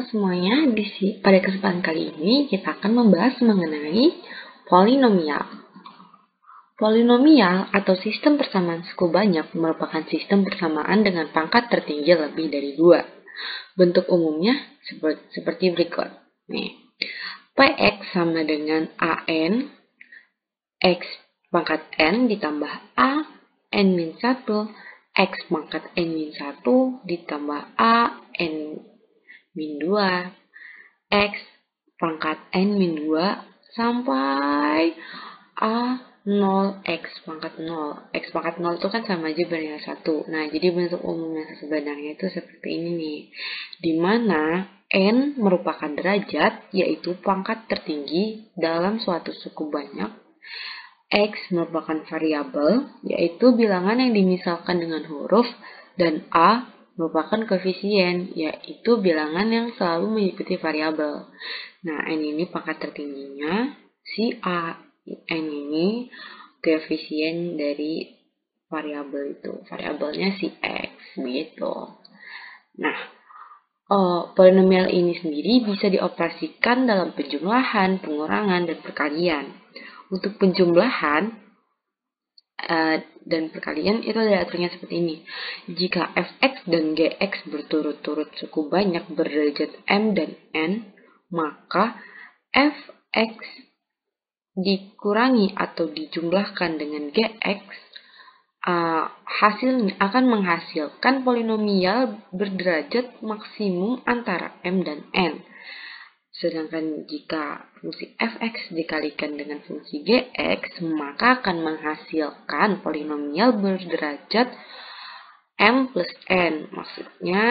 semuanya, pada kesempatan kali ini kita akan membahas mengenai polinomial. Polinomial atau sistem persamaan suku banyak merupakan sistem persamaan dengan pangkat tertinggi lebih dari 2. Bentuk umumnya seperti berikut. Px sama dengan an, x pangkat n ditambah a, n-1, x pangkat n-1 ditambah a, n-2, x pangkat n-2 sampai a 0, x pangkat 0. X pangkat 0 itu kan sama aja bernilai 1. Nah, jadi bentuk umum yang sebenarnya itu seperti ini nih. Dimana n merupakan derajat, yaitu pangkat tertinggi dalam suatu suku banyak. X merupakan variabel, yaitu bilangan yang dimisalkan dengan huruf. Dan a merupakan koefisien, yaitu bilangan yang selalu mengikuti variabel. Nah, n ini pangkat tertingginya si a. N ini koefisien dari variabel itu. Variabelnya si x, gitu. Nah, polinomial ini sendiri bisa dioperasikan dalam penjumlahan, pengurangan, dan perkalian. Untuk penjumlahan dan perkalian itu ada aturnya seperti ini. Jika fx dan gx berturut-turut suku banyak berderajat m dan n, maka fx dikurangi atau dijumlahkan dengan gx, hasilnya akan menghasilkan polinomial berderajat maksimum antara m dan n. Sedangkan jika fungsi fx dikalikan dengan fungsi gx, maka akan menghasilkan polinomial berderajat m plus n. Maksudnya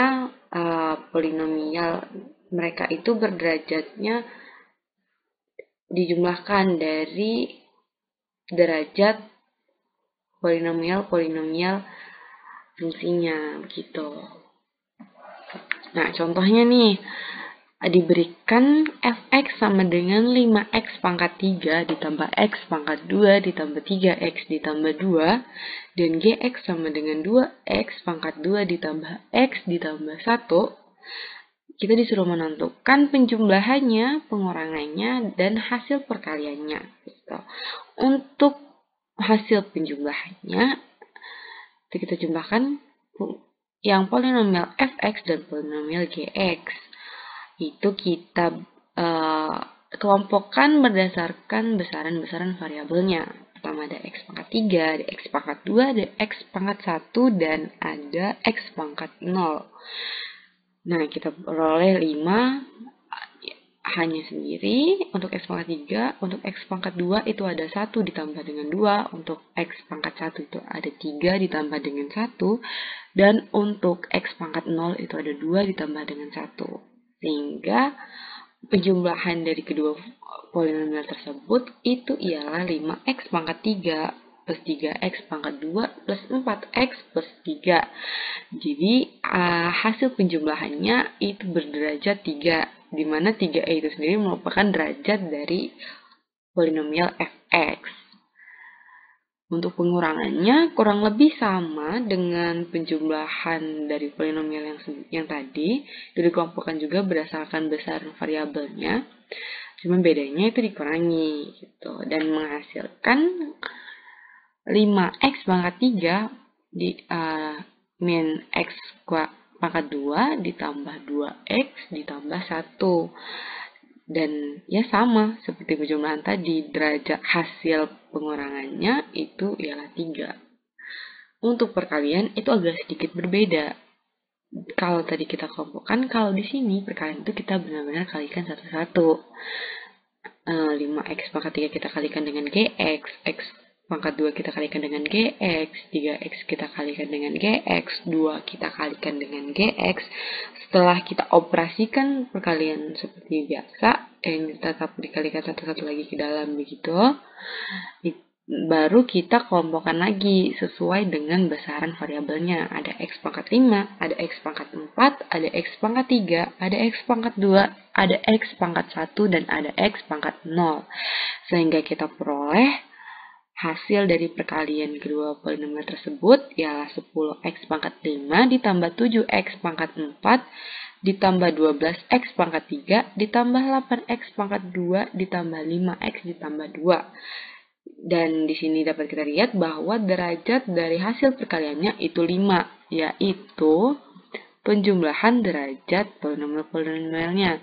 polinomial mereka itu berderajatnya dijumlahkan dari derajat polinomial fungsinya, begitu. Nah, contohnya nih, diberikan fx sama dengan 5x pangkat 3 ditambah x pangkat 2 ditambah 3x ditambah 2, dan gx sama dengan 2x pangkat 2 ditambah x ditambah 1. Kita disuruh menentukan penjumlahannya, pengurangannya, dan hasil perkaliannya. Gitu. Untuk hasil penjumlahannya, kita jumlahkan yang polinomial fx dan polinomial gx. Itu kita kelompokkan berdasarkan besaran-besaran variabelnya. Pertama ada x pangkat 3, ada x pangkat 2, ada x pangkat 1, dan ada x pangkat 0. Nah, kita peroleh 5 hanya sendiri. Untuk x pangkat 3, untuk x pangkat 2 itu ada 1 ditambah dengan 2. Untuk x pangkat 1 itu ada 3 ditambah dengan 1. Dan untuk x pangkat 0 itu ada 2 ditambah dengan 1. Sehingga penjumlahan dari kedua polinomial tersebut itu ialah 5x pangkat 3 plus 3x pangkat 2 plus 4x plus 3. Jadi hasil penjumlahannya itu berderajat 3, di mana 3 itu sendiri merupakan derajat dari polinomial fx. Untuk pengurangannya kurang lebih sama dengan penjumlahan dari polinomial yang tadi, dikelompokkan juga berdasarkan besaran variabelnya. Cuma bedanya itu dikurangi gitu, dan menghasilkan 5x pangkat 3 min x pangkat 2 ditambah 2x ditambah 1. Dan ya sama seperti penjumlahan tadi, derajat hasil pengurangannya itu ialah 3. Untuk perkalian itu agak sedikit berbeda. Kalau tadi kita kelompokkan, kalau di sini perkalian itu kita benar-benar kalikan satu-satu. 5x pangkat 3 kita kalikan dengan gx, x pangkat 2 kita kalikan dengan gx, 3x kita kalikan dengan gx, 2 kita kalikan dengan gx. Setelah kita operasikan perkalian seperti biasa, yang tetap dikalikan satu-satu lagi ke dalam begitu, baru kita kelompokkan lagi sesuai dengan besaran variabelnya. Ada x pangkat 5, ada x pangkat 4, ada x pangkat 3, ada x pangkat 2, ada x pangkat 1, dan ada x pangkat 0. Sehingga kita peroleh hasil dari perkalian kedua polinomial tersebut ialah 10x pangkat 5 ditambah 7x pangkat 4 ditambah 12x pangkat 3 ditambah 8x pangkat 2 ditambah 5x ditambah 2. Dan di sini dapat kita lihat bahwa derajat dari hasil perkaliannya itu 5, yaitu penjumlahan derajat polinomial-polinomialnya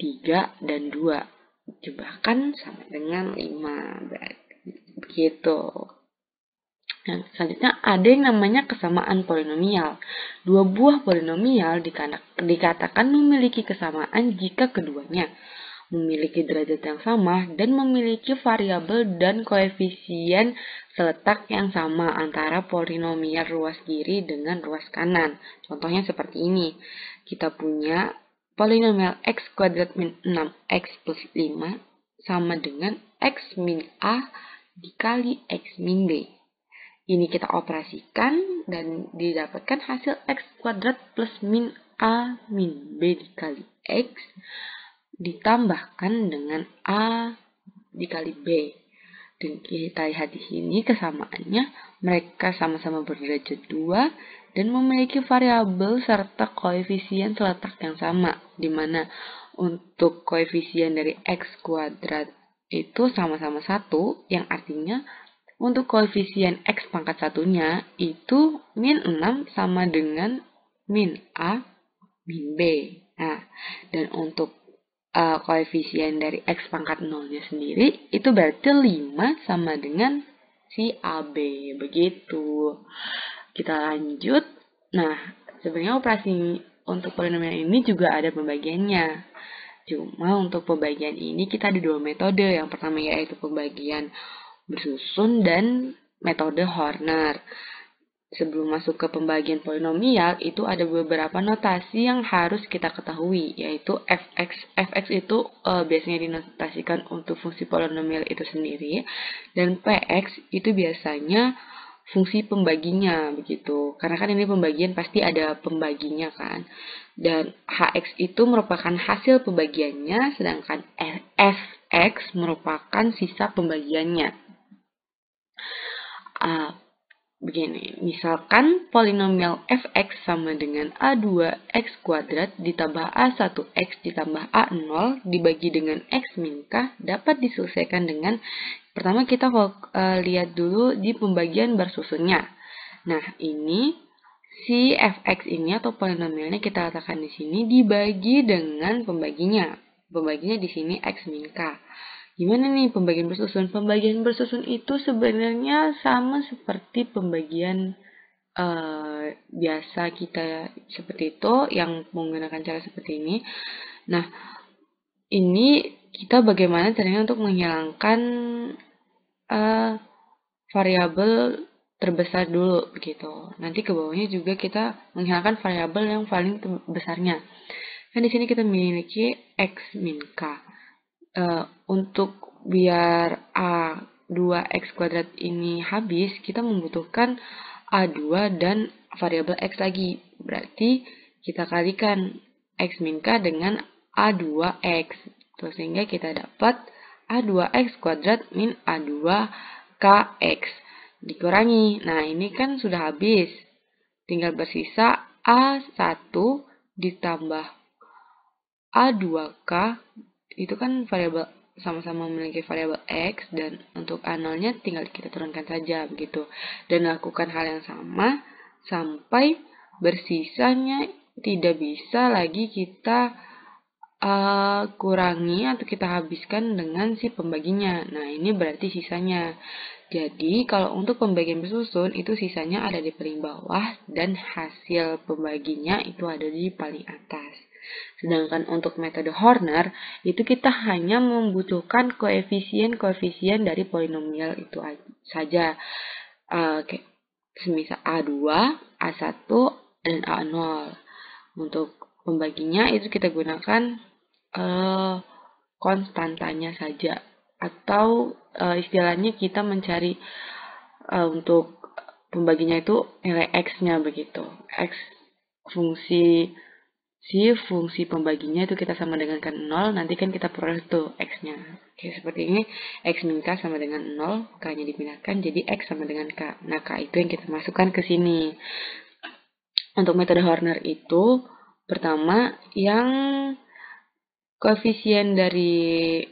3 dan 2. Jumlahkan sama dengan 5. Begitu. Nah, selanjutnya ada yang namanya kesamaan polinomial. Dua buah polinomial dikatakan memiliki kesamaan jika keduanya memiliki derajat yang sama dan memiliki variabel dan koefisien seletak yang sama antara polinomial ruas kiri dengan ruas kanan. Contohnya seperti ini. Kita punya polinomial x kuadrat min 6x plus 5 sama dengan x min a dikali x min b. Ini kita operasikan dan didapatkan hasil x kuadrat plus min a min b dikali x ditambahkan dengan a dikali b. Dan kita lihat di sini kesamaannya, mereka sama-sama berderajat 2 dan memiliki variabel serta koefisien seletak yang sama, di mana untuk koefisien dari x kuadrat itu sama-sama 1, yang artinya untuk koefisien x pangkat satunya itu min 6 sama dengan min a min b. Nah, dan untuk koefisien dari x pangkat 0-nya sendiri itu berarti 5 sama dengan si AB. Begitu. Kita lanjut. Nah, sebenarnya operasi untuk polinomial ini juga ada pembagiannya. Cuma untuk pembagian ini kita ada dua metode. Yang pertama yaitu pembagian bersusun dan metode Horner. Sebelum masuk ke pembagian polinomial, itu ada beberapa notasi yang harus kita ketahui, yaitu fx. Fx itu biasanya dinotasikan untuk fungsi polinomial itu sendiri, dan px itu biasanya fungsi pembaginya, begitu. Karena kan ini pembagian pasti ada pembaginya kan. Dan hx itu merupakan hasil pembagiannya, sedangkan fx merupakan sisa pembagiannya. Begini, misalkan polinomial fx sama dengan a2x kuadrat ditambah a1x ditambah a0 dibagi dengan x min k dapat diselesaikan dengan, pertama kita lihat dulu di pembagian bersusunnya. Nah, ini si fx ini atau polinomialnya kita letakkan di sini dibagi dengan pembaginya. Pembaginya di sini x min k. Gimana nih pembagian bersusun? Pembagian bersusun itu sebenarnya sama seperti pembagian biasa kita seperti itu, yang menggunakan cara seperti ini. Nah, ini kita bagaimana caranya untuk menghilangkan variabel terbesar dulu gitu. Nanti ke bawahnya juga kita menghilangkan variabel yang paling besarnya. Kan di sini kita memiliki x min k. Untuk biar a2x kuadrat ini habis, kita membutuhkan a2 dan variabel x lagi. Berarti kita kalikan x min k dengan a2x. Sehingga kita dapat a2x kuadrat min a2kx. Dikurangi. Nah, ini kan sudah habis. Tinggal bersisa a1 ditambah a2k. Itu kan variabel, sama-sama memiliki variabel x, dan untuk a0-nya tinggal kita turunkan saja begitu. Dan lakukan hal yang sama sampai bersisanya tidak bisa lagi kita kurangi atau kita habiskan dengan si pembaginya. Nah, ini berarti sisanya. Jadi, kalau untuk pembagian bersusun itu sisanya ada di paling bawah dan hasil pembaginya itu ada di paling atas. Sedangkan untuk metode Horner, itu kita hanya membutuhkan koefisien-koefisien dari polinomial itu saja. Semisal A2, A1, dan A0. Untuk pembaginya itu kita gunakan konstantanya saja. Atau istilahnya kita mencari untuk pembaginya itu nilai X-nya begitu. X fungsi pembaginya itu kita sama dengan kan 0, nanti kan kita peroleh tuh X-nya. Oke, seperti ini, X min K sama dengan 0, K-nya dipindahkan, jadi X sama dengan K. Nah, K itu yang kita masukkan ke sini. Untuk metode Horner itu, Pertama, yang koefisien dari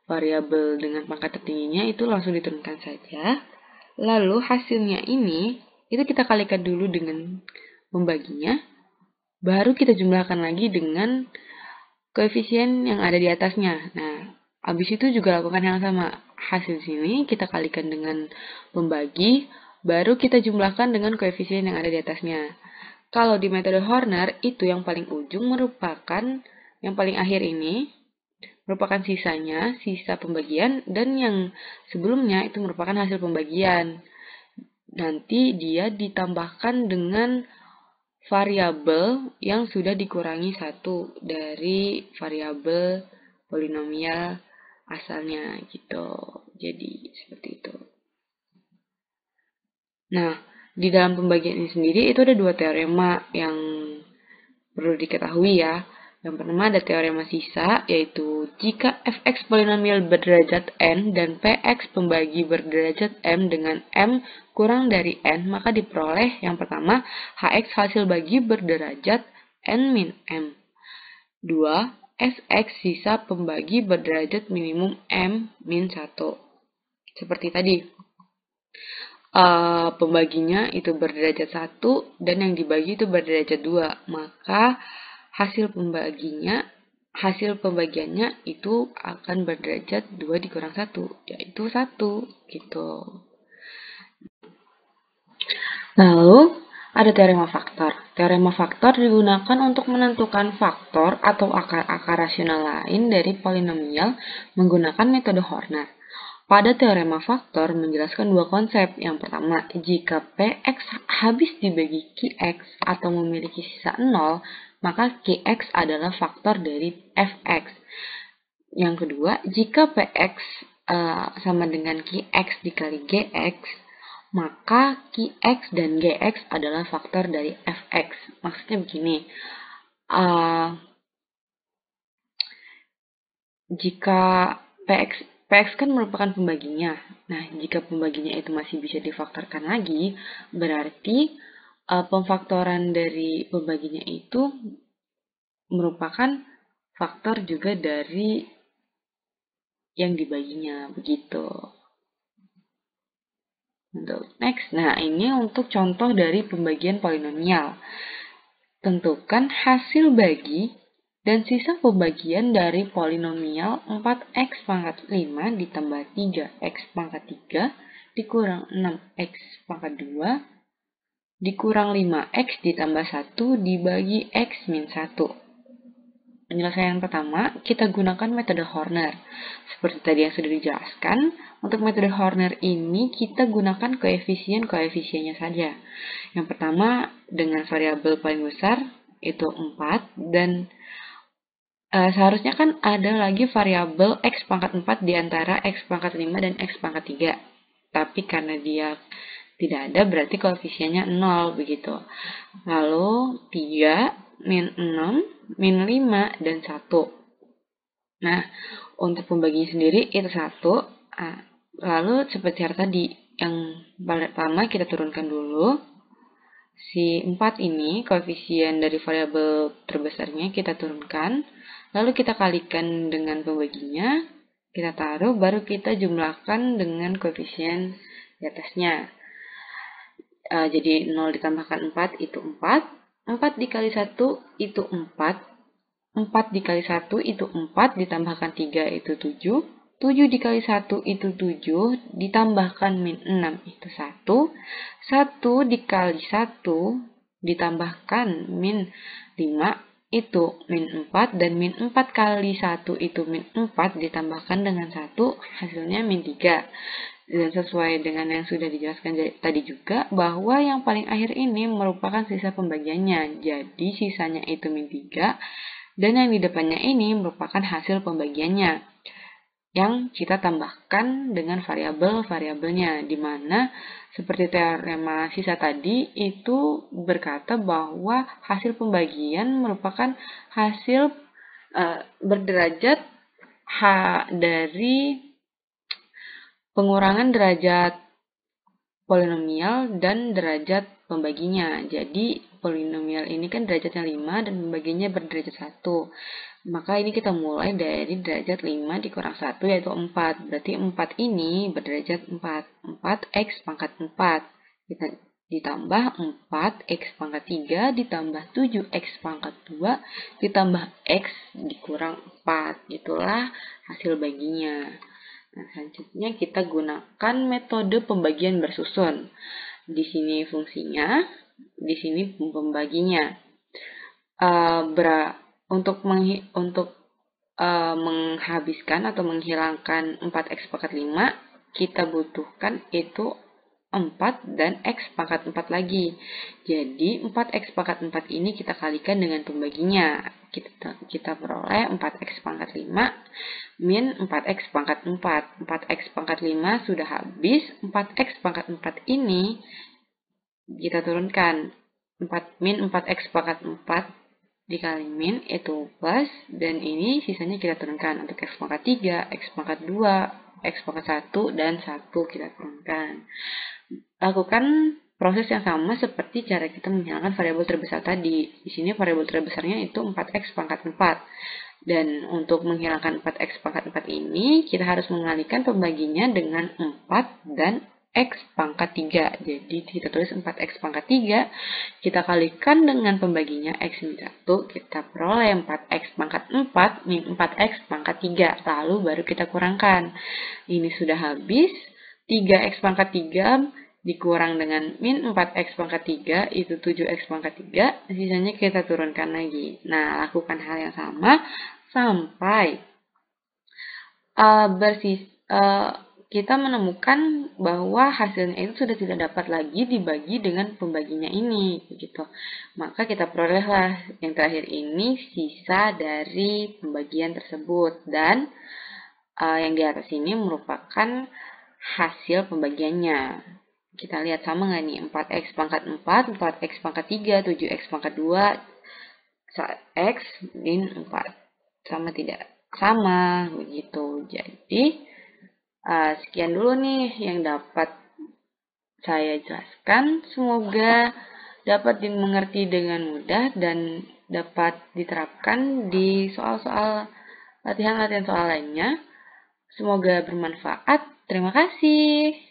variabel dengan pangkat tertingginya itu langsung diturunkan saja. Lalu hasilnya ini itu kita kalikan dulu dengan pembaginya, baru kita jumlahkan lagi dengan koefisien yang ada di atasnya. Nah, habis itu juga lakukan yang sama. Hasil sini kita kalikan dengan pembagi, baru kita jumlahkan dengan koefisien yang ada di atasnya. Kalau di metode Horner, itu yang paling ujung merupakan, yang paling akhir ini, merupakan sisanya, sisa pembagian, dan yang sebelumnya itu merupakan hasil pembagian. Nanti dia ditambahkan dengan variabel yang sudah dikurangi satu dari variabel polinomial asalnya gitu. Jadi seperti itu. Nah, di dalam pembagian ini sendiri itu ada dua teorema yang perlu diketahui ya. Yang pertama ada teorema sisa, yaitu jika fx polinomial berderajat n dan px pembagi berderajat m dengan m kurang dari n, maka diperoleh yang pertama hx hasil bagi berderajat n min m. 2. Fx sisa pembagi berderajat minimum m min 1. Seperti tadi, pembaginya itu berderajat 1 dan yang dibagi itu berderajat 2. Maka hasil pembagiannya itu akan berderajat 2 dikurang 1, yaitu 1 gitu. Lalu ada teorema faktor. Teorema faktor digunakan untuk menentukan faktor atau akar-akar rasional lain dari polinomial menggunakan metode Horner. Pada teorema faktor menjelaskan dua konsep. Yang pertama, jika Px habis dibagi Qx atau memiliki sisa 0, maka Qx adalah faktor dari Fx. Yang kedua, jika Px sama dengan Qx dikali Gx, maka Qx dan Gx adalah faktor dari Fx. Maksudnya begini, jika Px kan merupakan pembaginya. Nah, jika pembaginya itu masih bisa difaktorkan lagi, berarti pemfaktoran dari pembaginya itu merupakan faktor juga dari yang dibaginya, begitu. Next, nah ini untuk contoh dari pembagian polinomial. Tentukan hasil bagi dan sisa pembagian dari polinomial 4x pangkat 5 ditambah 3x pangkat 3 dikurang 6x pangkat 2 dikurang 5x ditambah 1 dibagi x min 1. Penyelesaian pertama, kita gunakan metode Horner. Seperti tadi yang sudah dijelaskan, untuk metode Horner ini kita gunakan koefisien-koefisiennya saja. Yang pertama, dengan variabel paling besar, itu 4, dan seharusnya kan ada lagi variabel x pangkat 4 di antara x pangkat 5 dan x pangkat 3. Tapi karena dia tidak ada, berarti koefisiennya 0, begitu. Lalu 3, min 6, min 5, dan 1. Nah, untuk pembagian sendiri itu 1. Lalu seperti tadi, yang pertama kita turunkan dulu. Si 4 ini, koefisien dari variabel terbesarnya kita turunkan. Lalu kita kalikan dengan pembaginya, kita taruh, baru kita jumlahkan dengan koefisien di atasnya. Jadi 0 ditambahkan 4 itu 4. 4 dikali 1 itu 4. 4 dikali 1 itu 4, ditambahkan 3 itu 7. 7 dikali 1 itu 7, ditambahkan min 6 itu 1. 1 dikali 1 ditambahkan min 5 itu min 4. Dan min 4 kali 1 itu min 4, ditambahkan dengan 1, hasilnya min 3. Dan sesuai dengan yang sudah dijelaskan tadi juga, bahwa yang paling akhir ini merupakan sisa pembagiannya. Jadi sisanya itu min 3, dan yang di depannya ini merupakan hasil pembagiannya, yang kita tambahkan dengan variabel-variabelnya, di mana seperti teorema sisa tadi itu berkata bahwa hasil pembagian merupakan hasil berderajat dari pengurangan derajat polinomial dan derajat pembaginya. Jadi polinomial ini kan derajatnya 5 dan pembaginya berderajat 1. Maka ini kita mulai dari derajat 5 dikurang 1 yaitu 4. Berarti 4 ini berderajat 4. 4x pangkat 4. Kita ditambah 4x pangkat 3 ditambah 7x pangkat 2 ditambah x dikurang 4. Itulah hasil baginya. Nah, selanjutnya kita gunakan metode pembagian bersusun. Di sini fungsinya, di sini pembaginya. Untuk menghabiskan atau menghilangkan 4x pangkat 5, kita butuhkan itu 4 dan x pangkat 4 lagi. Jadi 4x pangkat 4 ini kita kalikan dengan pembaginya. Kita peroleh 4x pangkat 5 min 4x pangkat 4. 4x pangkat 5 sudah habis. 4x pangkat 4 ini kita turunkan. Min 4x pangkat 4 dikali min itu plus. Dan ini sisanya kita turunkan. Untuk x pangkat 3, x pangkat 2, x pangkat 1, dan 1 kita turunkan. Lakukan proses yang sama seperti cara kita menghilangkan variabel terbesar tadi. Di sini variabel terbesarnya itu 4x pangkat 4. Dan untuk menghilangkan 4x pangkat 4 ini, kita harus mengalihkan pembaginya dengan 4 dan x pangkat 3. Jadi kita tulis 4x pangkat 3, kita kalikan dengan pembaginya x min 1, kita peroleh 4x pangkat 4 min 4x pangkat 3. Lalu baru kita kurangkan. Ini sudah habis. 3x pangkat 3 dikurang dengan min 4x pangkat 3 itu 7x pangkat 3, sisanya kita turunkan lagi. Nah, lakukan hal yang sama sampai kita menemukan bahwa hasilnya itu sudah tidak dapat lagi dibagi dengan pembaginya ini, begitu. Maka kita perolehlah yang terakhir ini sisa dari pembagian tersebut, dan yang di atas ini merupakan hasil pembagiannya. Kita lihat sama nggak nih? 4x pangkat 4, 4x pangkat 3, 7x pangkat 2, x min 4. Sama tidak? Sama, begitu. Jadi, sekian dulu nih yang dapat saya jelaskan. Semoga dapat dimengerti dengan mudah dan dapat diterapkan di soal-soal latihan-latihan soal lainnya. Semoga bermanfaat. Terima kasih.